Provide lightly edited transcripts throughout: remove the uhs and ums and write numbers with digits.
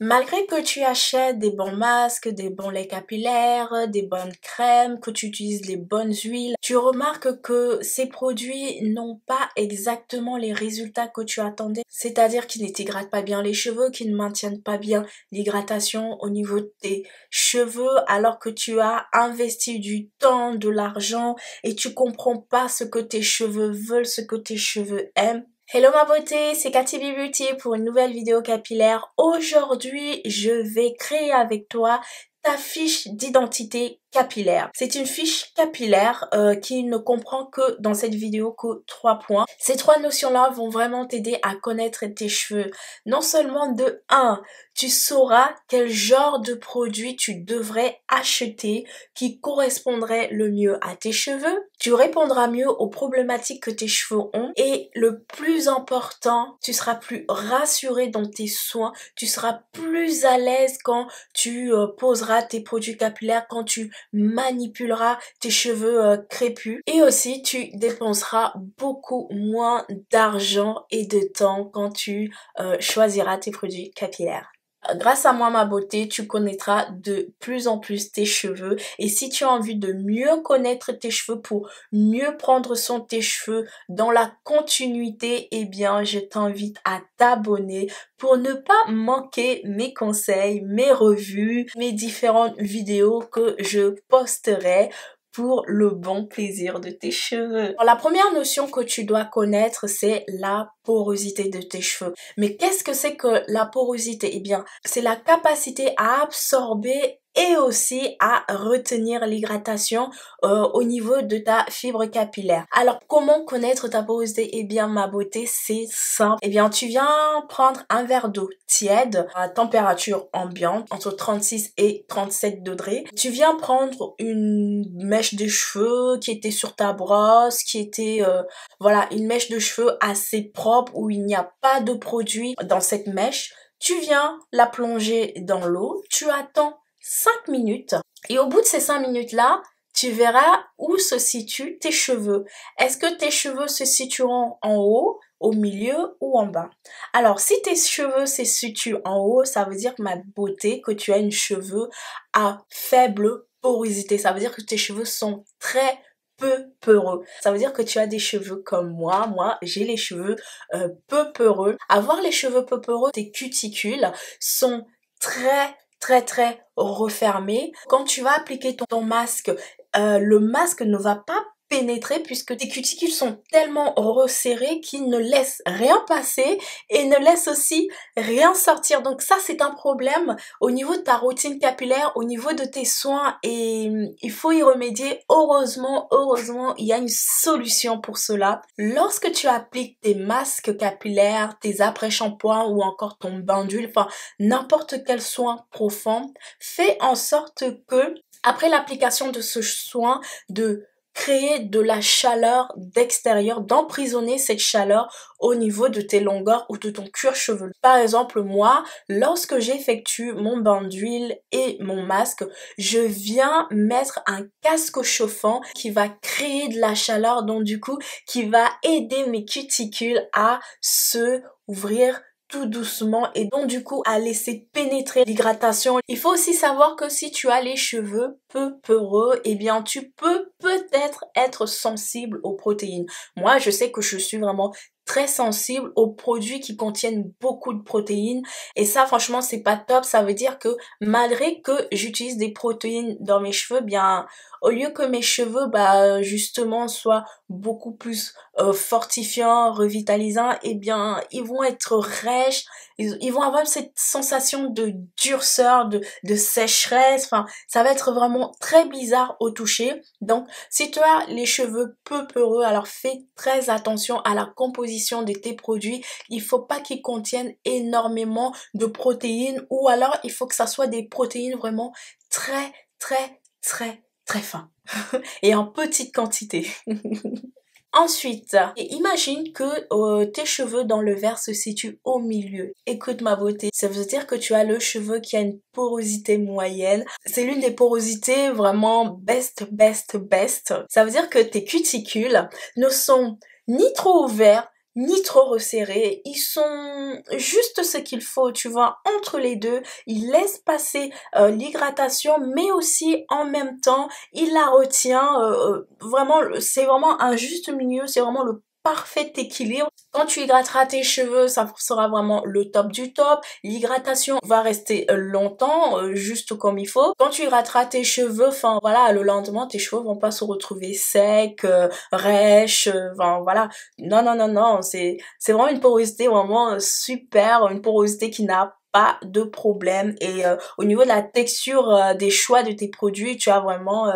Malgré que tu achètes des bons masques, des bons laits capillaires, des bonnes crèmes, que tu utilises les bonnes huiles, tu remarques que ces produits n'ont pas exactement les résultats que tu attendais. C'est-à-dire qu'ils ne t'hydratent pas bien les cheveux, qu'ils ne maintiennent pas bien l'hydratation au niveau de tes cheveux, alors que tu as investi du temps, de l'argent et tu comprends pas ce que tes cheveux veulent, ce que tes cheveux aiment. Hello ma beauté, c'est Cathy B Beauty pour une nouvelle vidéo capillaire. Aujourd'hui, je vais créer avec toi ta fiche d'identité capillaire. C'est une fiche capillaire qui ne comprend que dans cette vidéo que 3 points. Ces 3 notions-là vont vraiment t'aider à connaître tes cheveux. Non seulement de 1, tu sauras quel genre de produit tu devrais acheter qui correspondrait le mieux à tes cheveux. Tu répondras mieux aux problématiques que tes cheveux ont et le plus important, tu seras plus rassuré dans tes soins, tu seras plus à l'aise quand tu poseras tes produits capillaires, quand tu manipuleras tes cheveux crépus et aussi tu dépenseras beaucoup moins d'argent et de temps quand tu choisiras tes produits capillaires. Grâce à moi ma beauté, tu connaîtras de plus en plus tes cheveux et si tu as envie de mieux connaître tes cheveux pour mieux prendre soin de tes cheveux dans la continuité, eh bien je t'invite à t'abonner pour ne pas manquer mes conseils, mes revues, mes différentes vidéos que je posterai pour le bon plaisir de tes cheveux. Alors, la première notion que tu dois connaître, c'est la porosité de tes cheveux. Mais qu'est-ce que c'est que la porosité? Eh bien, c'est la capacité à absorber et aussi à retenir l'hydratation au niveau de ta fibre capillaire. Alors, comment connaître ta porosité? Eh bien, ma beauté, c'est simple. Eh bien, tu viens prendre un verre d'eau tiède à température ambiante, entre 36 et 37 degrés. Tu viens prendre une mèche de cheveux qui était sur ta brosse, qui était, voilà, une mèche de cheveux assez propre où il n'y a pas de produit dans cette mèche. Tu viens la plonger dans l'eau, tu attends 5 minutes et au bout de ces 5 minutes-là, tu verras où se situent tes cheveux. Est-ce que tes cheveux se situeront en haut, au milieu ou en bas? Alors, si tes cheveux se situent en haut, ça veut dire, ma beauté, que tu as une cheveux à faible porosité. Ça veut dire que tes cheveux sont très peu peureux. Ça veut dire que tu as des cheveux comme moi. Moi, j'ai les cheveux peu peureux. Avoir les cheveux peu peureux, tes cuticules sont très refermées. Quand tu vas appliquer ton masque, le masque ne va pas pénétrer puisque tes cuticules sont tellement resserrées qu'ils ne laissent rien passer et ne laissent aussi rien sortir. Donc ça, c'est un problème au niveau de ta routine capillaire, au niveau de tes soins et il faut y remédier. Heureusement, il y a une solution pour cela. Lorsque tu appliques tes masques capillaires, tes après-shampoings ou encore ton bain d'huile, enfin n'importe quel soin profond, fais en sorte que après l'application de ce soin, de créer de la chaleur d'extérieur, d'emprisonner cette chaleur au niveau de tes longueurs ou de ton cuir chevelu. Par exemple, moi, lorsque j'effectue mon bain d'huile et mon masque, je viens mettre un casque chauffant qui va créer de la chaleur, donc du coup, qui va aider mes cuticules à se ouvrir tout doucement et donc du coup à laisser pénétrer l'hydratation. Il faut aussi savoir que si tu as les cheveux peu peureux, eh bien tu peux peut-être être sensible aux protéines. Moi, je sais que je suis vraiment très sensible aux produits qui contiennent beaucoup de protéines et ça franchement c'est pas top. Ça veut dire que malgré que j'utilise des protéines dans mes cheveux, bien au lieu que mes cheveux justement soient beaucoup plus fortifiants, revitalisants, eh bien ils vont être rêches, ils vont avoir cette sensation de durceur, de sécheresse, enfin ça va être vraiment très bizarre au toucher. Donc si tu as les cheveux peu peureux, alors fais très attention à la composition de tes produits. Il faut pas qu'ils contiennent énormément de protéines ou alors il faut que ça soit des protéines vraiment très fins et en petite quantité. Ensuite, imagine que tes cheveux dans le verre se situent au milieu. Écoute ma beauté, ça veut dire que tu as le cheveu qui a une porosité moyenne. C'est l'une des porosités vraiment best. Ça veut dire que tes cuticules ne sont ni trop ouverts, ni trop resserrés, ils sont juste ce qu'il faut, tu vois, entre les deux. Ils laissent passer l'hydratation, mais aussi en même temps, il la retient. Vraiment, c'est vraiment un juste milieu, c'est vraiment le parfait équilibre. Quand tu hydrateras tes cheveux, ça sera vraiment le top du top. L'hydratation va rester longtemps, juste comme il faut. Quand tu hydrateras tes cheveux, enfin voilà, le lendemain, tes cheveux vont pas se retrouver secs, rêches, enfin voilà. Non, non, non, non, c'est vraiment une porosité vraiment super, une porosité qui n'a pas de problème. Et au niveau de la texture des choix de tes produits, tu as vraiment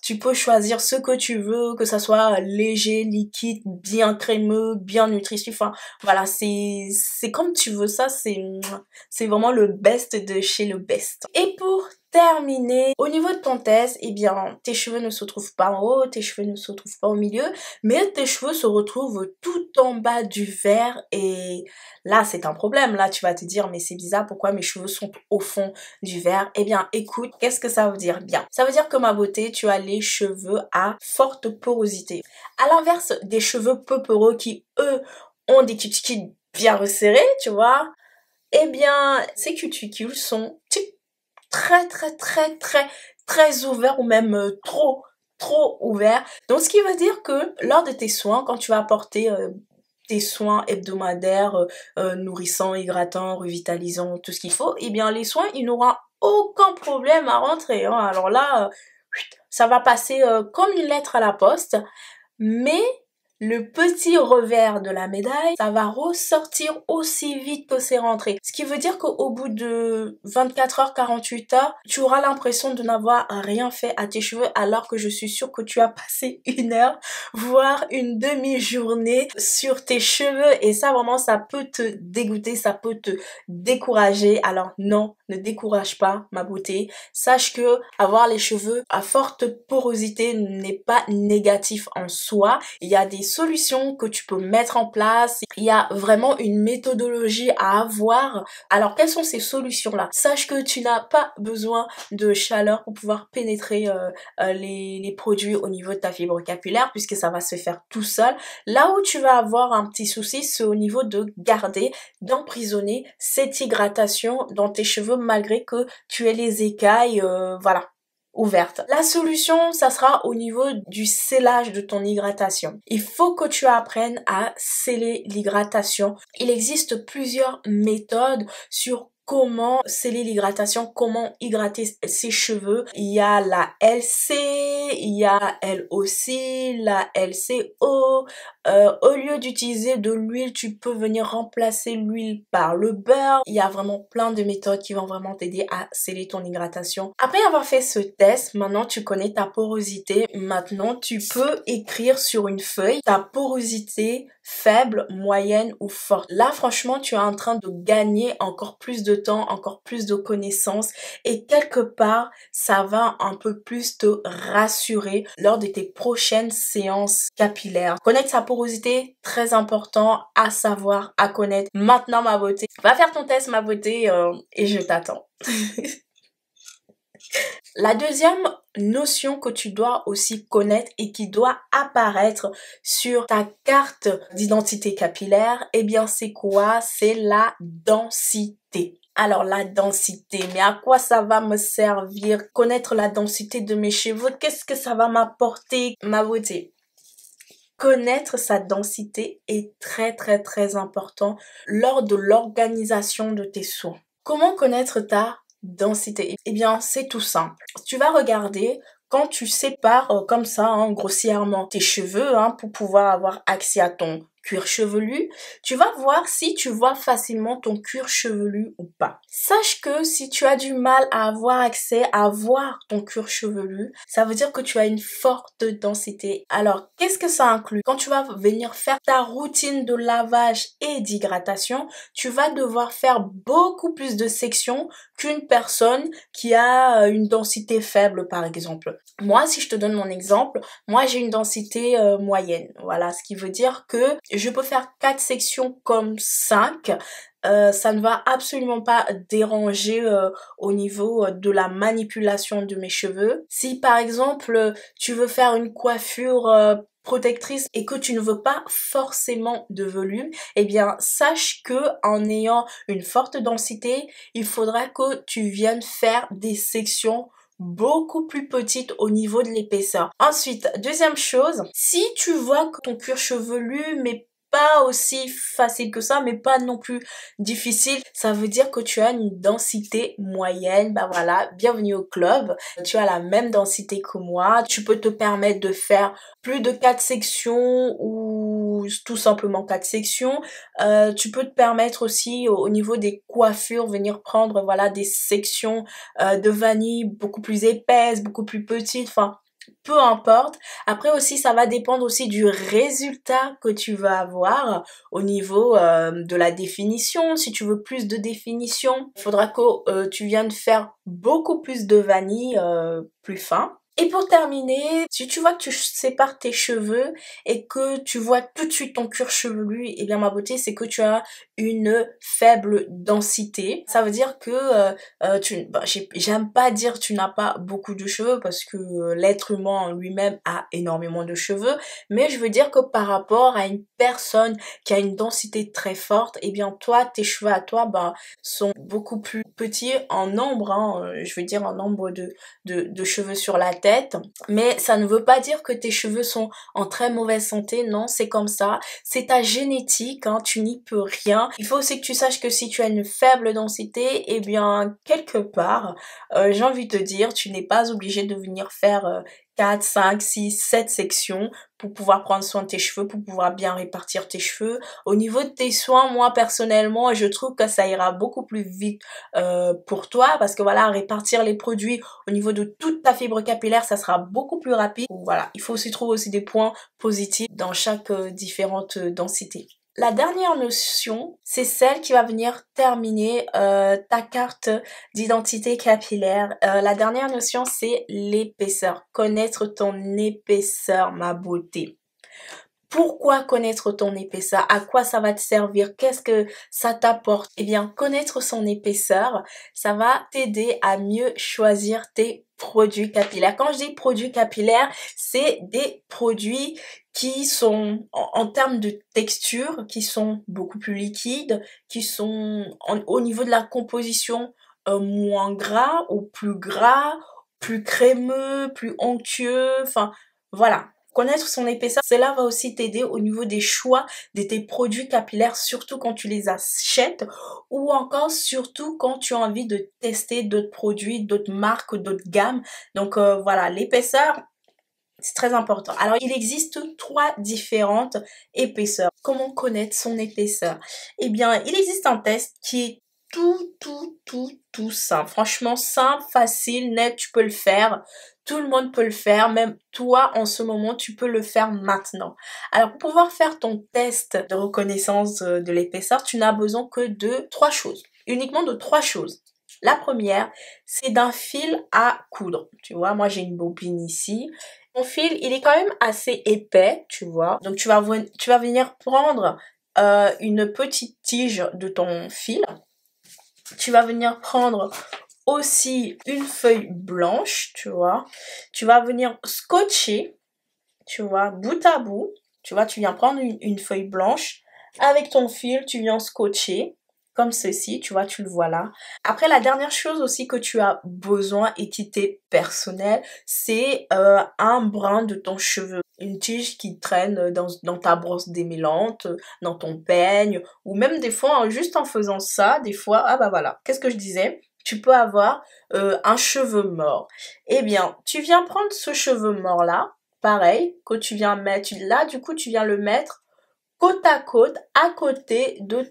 tu peux choisir ce que tu veux, que ça soit léger, liquide, bien crémeux, bien nutritif. Enfin, voilà, c'est comme tu veux ça, c'est vraiment le best de chez le best. Et pour terminer, au niveau de ton test, eh bien, tes cheveux ne se trouvent pas en haut, tes cheveux ne se trouvent pas au milieu, mais tes cheveux se retrouvent tout en bas du verre et là, c'est un problème. Là, tu vas te dire, mais c'est bizarre, pourquoi mes cheveux sont au fond du verre? Eh bien, écoute, qu'est-ce que ça veut dire? Bien, ça veut dire que ma beauté, tu as les cheveux à forte porosité. À l'inverse des cheveux peu poreux qui, eux, ont des cuticules bien resserrés, tu vois, eh bien, ces cuticules sont très très très très très ouverts ou même trop ouverts. Donc, ce qui veut dire que lors de tes soins, quand tu vas apporter tes soins hebdomadaires, nourrissants, hydratants, revitalisants, tout ce qu'il faut, eh bien les soins, il n'aura aucun problème à rentrer, hein. Alors là, ça va passer comme une lettre à la poste, mais le petit revers de la médaille, ça va ressortir aussi vite que c'est rentré. Ce qui veut dire qu'au bout de 24 heures, 48 heures, tu auras l'impression de n'avoir rien fait à tes cheveux alors que je suis sûre que tu as passé 1 heure, voire une demi-journée sur tes cheveux et ça vraiment, ça peut te dégoûter, ça peut te décourager. Alors non, ne décourage pas ma beauté. Sache que avoir les cheveux à forte porosité n'est pas négatif en soi. Il y a des solutions que tu peux mettre en place. Il y a vraiment une méthodologie à avoir. Alors, quelles sont ces solutions-là? Sache que tu n'as pas besoin de chaleur pour pouvoir pénétrer les produits au niveau de ta fibre capillaire puisque ça va se faire tout seul. Là où tu vas avoir un petit souci, c'est au niveau de garder, d'emprisonner cette hydratation dans tes cheveux malgré que tu aies les écailles, voilà, ouverte. La solution, ça sera au niveau du scellage de ton hydratation. Il faut que tu apprennes à sceller l'hydratation. Il existe plusieurs méthodes sur comment sceller l'hydratation, comment hydrater ses cheveux. Il y a la LC, il y a la LOC, la LCO. Au lieu d'utiliser de l'huile, tu peux venir remplacer l'huile par le beurre. Il y a vraiment plein de méthodes qui vont vraiment t'aider à sceller ton hydratation. Après avoir fait ce test, maintenant tu connais ta porosité. Maintenant, tu peux écrire sur une feuille ta porosité faible, moyenne ou forte. Là, franchement, tu es en train de gagner encore plus de temps, encore plus de connaissances et quelque part, ça va un peu plus te rassurer lors de tes prochaines séances capillaires. Connaître sa porosité, très important à savoir, à connaître. Maintenant, ma beauté, va faire ton test, ma beauté, et je t'attends. La deuxième notion que tu dois aussi connaître et qui doit apparaître sur ta carte d'identité capillaire, eh bien c'est quoi? C'est la densité. Alors la densité, mais à quoi ça va me servir? Connaître la densité de mes cheveux, qu'est-ce que ça va m'apporter? Ma beauté. Connaître sa densité est très très très important lors de l'organisation de tes soins. Comment connaître ta densité? Eh bien, c'est tout simple. Tu vas regarder quand tu sépares comme ça, hein, grossièrement, tes cheveux pour pouvoir avoir accès à ton cuir chevelu, tu vas voir si tu vois facilement ton cuir chevelu ou pas. Sache que si tu as du mal à avoir accès à voir ton cuir chevelu, ça veut dire que tu as une forte densité. Alors, qu'est-ce que ça inclut? Quand tu vas venir faire ta routine de lavage et d'hydratation, tu vas devoir faire beaucoup plus de sections qu'une personne qui a une densité faible, par exemple. Moi, si je te donne mon exemple, moi j'ai une densité moyenne. Voilà, ce qui veut dire que je peux faire 4 sections comme 5 ça ne va absolument pas déranger au niveau de la manipulation de mes cheveux. Si par exemple tu veux faire une coiffure protectrice et que tu ne veux pas forcément de volume, eh bien sache que en ayant une forte densité, il faudra que tu viennes faire des sections beaucoup plus petites au niveau de l'épaisseur. Ensuite, deuxième chose, si tu vois que ton cuir chevelu mais pas aussi facile que ça, mais pas non plus difficile, ça veut dire que tu as une densité moyenne. Bah voilà, bienvenue au club. Tu as la même densité que moi. Tu peux te permettre de faire plus de 4 sections ou tout simplement 4 sections. Tu peux te permettre aussi au niveau des coiffures venir prendre voilà des sections de vanille beaucoup plus épaisses, beaucoup plus petites. Enfin, peu importe. Après aussi, ça va dépendre aussi du résultat que tu vas avoir au niveau de la définition. Si tu veux plus de définition, il faudra que tu viennes faire beaucoup plus de vanille plus fin. Et pour terminer, si tu vois que tu sépares tes cheveux et que tu vois tout de suite ton cuir chevelu, eh bien ma beauté, c'est que tu as une faible densité. Ça veut dire que j'aime pas dire tu n'as pas beaucoup de cheveux parce que l'être humain en lui-même a énormément de cheveux, mais je veux dire que par rapport à une personne qui a une densité très forte, eh bien toi, tes cheveux à toi, sont beaucoup plus petits en nombre, hein, je veux dire en nombre de cheveux sur la tête, mais ça ne veut pas dire que tes cheveux sont en très mauvaise santé, non, c'est comme ça, c'est ta génétique, hein, tu n'y peux rien. Il faut aussi que tu saches que si tu as une faible densité, eh bien quelque part, j'ai envie de te dire, tu n'es pas obligé de venir faire 4, 5, 6, 7 sections pour pouvoir prendre soin de tes cheveux, pour pouvoir bien répartir tes cheveux. Au niveau de tes soins, moi personnellement, je trouve que ça ira beaucoup plus vite pour toi parce que voilà, répartir les produits au niveau de toute ta fibre capillaire, ça sera beaucoup plus rapide. Voilà, il faut aussi trouver aussi des points positifs dans chaque différente densité. La dernière notion, c'est celle qui va venir terminer ta carte d'identité capillaire. La dernière notion, c'est l'épaisseur. Connaître ton épaisseur, ma beauté. Pourquoi connaître ton épaisseur? À quoi ça va te servir? Qu'est-ce que ça t'apporte? Eh bien, connaître son épaisseur, ça va t'aider à mieux choisir tes produits capillaires. Quand je dis produits capillaires, c'est des produits qui sont, en termes de texture, qui sont beaucoup plus liquides, qui sont au niveau de la composition moins gras ou plus crémeux, plus onctueux, enfin voilà. Connaître son épaisseur, cela va aussi t'aider au niveau des choix de tes produits capillaires, surtout quand tu les achètes ou encore surtout quand tu as envie de tester d'autres produits, d'autres marques, d'autres gammes. Donc voilà, l'épaisseur, c'est très important. Alors, il existe 3 différentes épaisseurs. Comment connaître son épaisseur? Eh bien, il existe un test qui est tout simple. Franchement, simple, facile, net, tu peux le faire. Tout le monde peut le faire, même toi en ce moment, tu peux le faire maintenant. Alors pour pouvoir faire ton test de reconnaissance de l'épaisseur, tu n'as besoin que de 3 choses. Uniquement de 3 choses. La première, c'est d'un fil à coudre. Tu vois, moi j'ai une bobine ici. Mon fil, il est quand même assez épais, tu vois. Donc tu vas venir prendre une petite tige de ton fil. Tu vas venir prendre aussi une feuille blanche, tu vois. Tu vas venir scotcher, tu vois, bout à bout. Tu vois, tu viens prendre une feuille blanche. Avec ton fil, tu viens scotcher. Comme ceci, tu vois, tu le vois là. Après, la dernière chose aussi que tu as besoin et qui t'est personnel, c'est un brin de ton cheveu. Une tige qui traîne dans ta brosse démêlante, dans ton peigne, ou même des fois, juste en faisant ça, des fois, ah bah voilà, qu'est-ce que je disais? Tu peux avoir un cheveu mort. Eh bien, tu viens prendre ce cheveu mort là, pareil, que tu viens mettre là, du coup, tu viens le mettre côte à côté de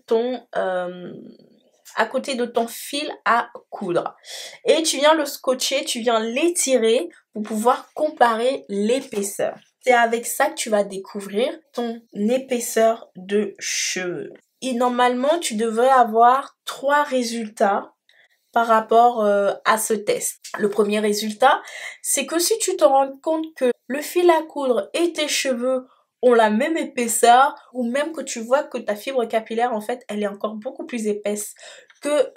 ton fil à coudre. Et tu viens le scotcher, tu viens l'étirer pour pouvoir comparer l'épaisseur. C'est avec ça que tu vas découvrir ton épaisseur de cheveux. Et normalement, tu devrais avoir 3 résultats par rapport à ce test. Le premier résultat, c'est que si tu te rends compte que le fil à coudre et tes cheveux ont la même épaisseur, ou même que tu vois que ta fibre capillaire, en fait, elle est encore beaucoup plus épaisse que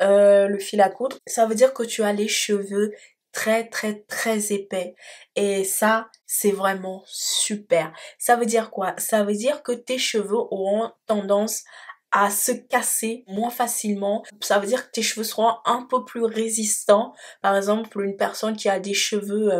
le fil à coudre. Ça veut dire que tu as les cheveux très très très épais, et ça c'est vraiment super. Ça veut dire quoi? Ça veut dire que tes cheveux auront tendance à se casser moins facilement. Ça veut dire que tes cheveux seront un peu plus résistants. Par exemple, une personne qui a des cheveux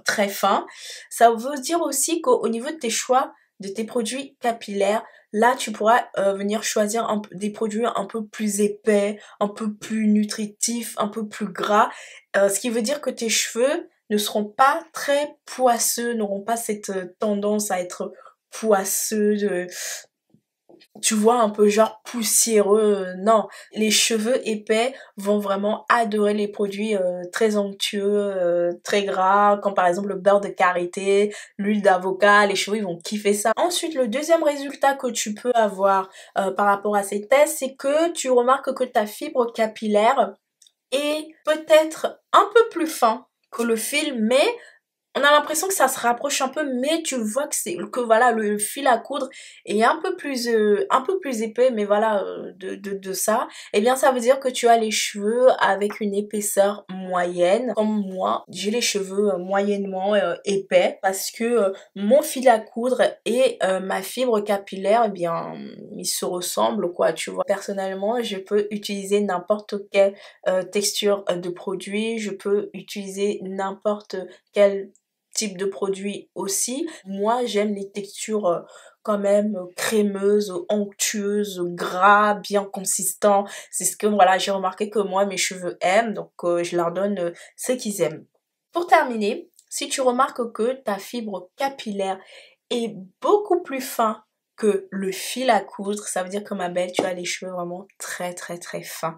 très fins. Ça veut dire aussi qu'au niveau de tes choix de tes produits capillaires, là tu pourras venir choisir des produits un peu plus épais, un peu plus nutritifs, un peu plus gras, ce qui veut dire que tes cheveux ne seront pas très poisseux, n'auront pas cette tendance à être poisseux, tu vois, un peu genre poussiéreux. Non, les cheveux épais vont vraiment adorer les produits très onctueux, très gras, comme par exemple le beurre de karité, l'huile d'avocat. Les cheveux ils vont kiffer ça. Ensuite, le deuxième résultat que tu peux avoir par rapport à ces tests, c'est que tu remarques que ta fibre capillaire est peut-être un peu plus fin que le fil, mais on a l'impression que ça se rapproche un peu, mais tu vois que voilà, le fil à coudre est un peu plus épais, mais voilà, de ça, eh bien ça veut dire que tu as les cheveux avec une épaisseur moyenne. Comme moi, j'ai les cheveux moyennement épais, parce que mon fil à coudre et ma fibre capillaire, eh bien ils se ressemblent, quoi, tu vois. Personnellement, je peux utiliser n'importe quelle texture de produit, je peux utiliser n'importe quel type de produit aussi. Moi, j'aime les textures quand même crémeuses, onctueuses, gras, bien consistants. C'est ce que voilà, j'ai remarqué que moi, mes cheveux aiment, donc je leur donne ce qu'ils aiment. Pour terminer, si tu remarques que ta fibre capillaire est beaucoup plus fin que le fil à coudre, ça veut dire que ma belle, tu as les cheveux vraiment très très très fins.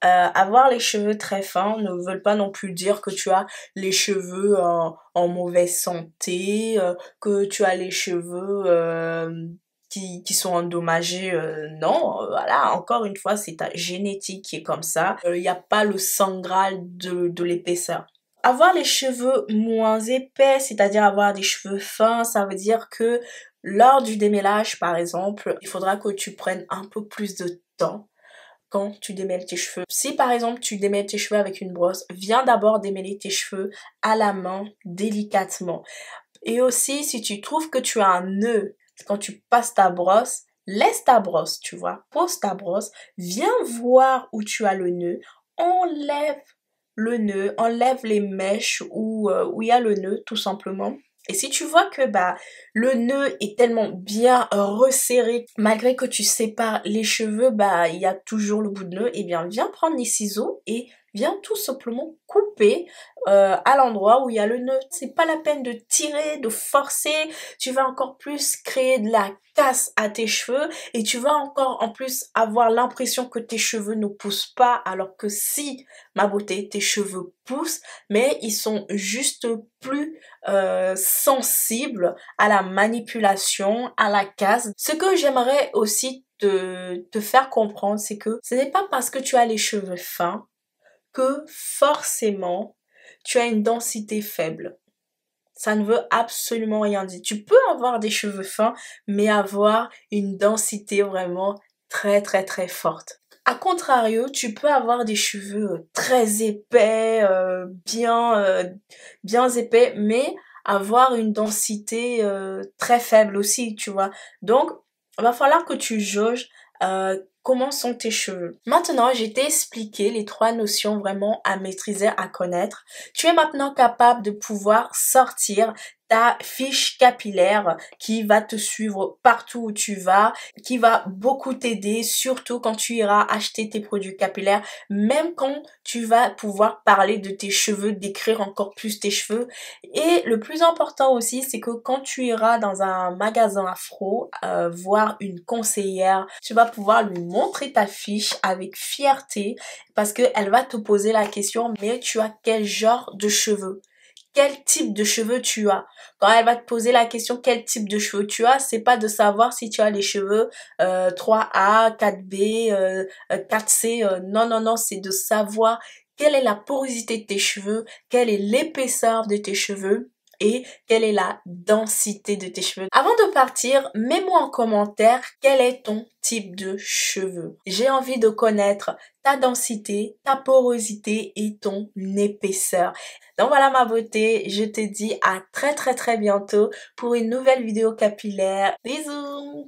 Avoir les cheveux très fins ne veut pas non plus dire que tu as les cheveux en mauvaise santé, que tu as les cheveux qui sont endommagés. Non, voilà, encore une fois, c'est ta génétique qui est comme ça. Il n'y a pas le saint graal de l'épaisseur. Avoir les cheveux moins épais, c'est-à-dire avoir des cheveux fins, ça veut dire que lors du démêlage, par exemple, il faudra que tu prennes un peu plus de temps quand tu démêles tes cheveux. Si par exemple tu démêles tes cheveux avec une brosse, viens d'abord démêler tes cheveux à la main délicatement. Et aussi, si tu trouves que tu as un nœud quand tu passes ta brosse, laisse ta brosse, tu vois, pose ta brosse, viens voir où tu as le nœud, enlève le nœud, enlève les mèches où il y a le nœud tout simplement. Et si tu vois que le nœud est tellement bien resserré, malgré que tu sépares les cheveux, il y a toujours le bout de nœud, et bien viens prendre les ciseaux et viens tout simplement couper à l'endroit où il y a le nœud. C'est pas la peine de tirer, de forcer, tu vas encore plus créer de la casse à tes cheveux, et tu vas encore en plus avoir l'impression que tes cheveux ne poussent pas, alors que si, ma beauté, tes cheveux poussent, mais ils sont juste plus sensibles à la manipulation, à la casse. Ce que j'aimerais aussi te faire comprendre, c'est que ce n'est pas parce que tu as les cheveux fins que forcément tu as une densité faible. Ça ne veut absolument rien dire. Tu peux avoir des cheveux fins, mais avoir une densité vraiment très très très forte. A contrario, tu peux avoir des cheveux très épais, bien épais, mais avoir une densité très faible aussi, tu vois. Donc, il va falloir que tu jauges comment sont tes cheveux. Maintenant, j'ai t'ai expliqué les 3 notions vraiment à maîtriser, à connaître. Tu es maintenant capable de pouvoir sortir ta fiche capillaire qui va te suivre partout où tu vas, qui va beaucoup t'aider, surtout quand tu iras acheter tes produits capillaires, même quand tu vas pouvoir parler de tes cheveux, décrire encore plus tes cheveux. Et le plus important aussi, c'est que quand tu iras dans un magasin afro, voir une conseillère, tu vas pouvoir lui montrer ta fiche avec fierté, parce qu'elle va te poser la question, mais tu as quel genre de cheveux? Quel type de cheveux tu as? Quand elle va te poser la question quel type de cheveux tu as, c'est pas de savoir si tu as les cheveux 3A, 4B, 4C. Non, non, non, c'est de savoir quelle est la porosité de tes cheveux, quelle est l'épaisseur de tes cheveux, et quelle est la densité de tes cheveux. Avant de partir, mets-moi en commentaire quel est ton type de cheveux. J'ai envie de connaître ta densité, ta porosité et ton épaisseur. Donc voilà ma beauté, je te dis à très bientôt pour une nouvelle vidéo capillaire. Bisous!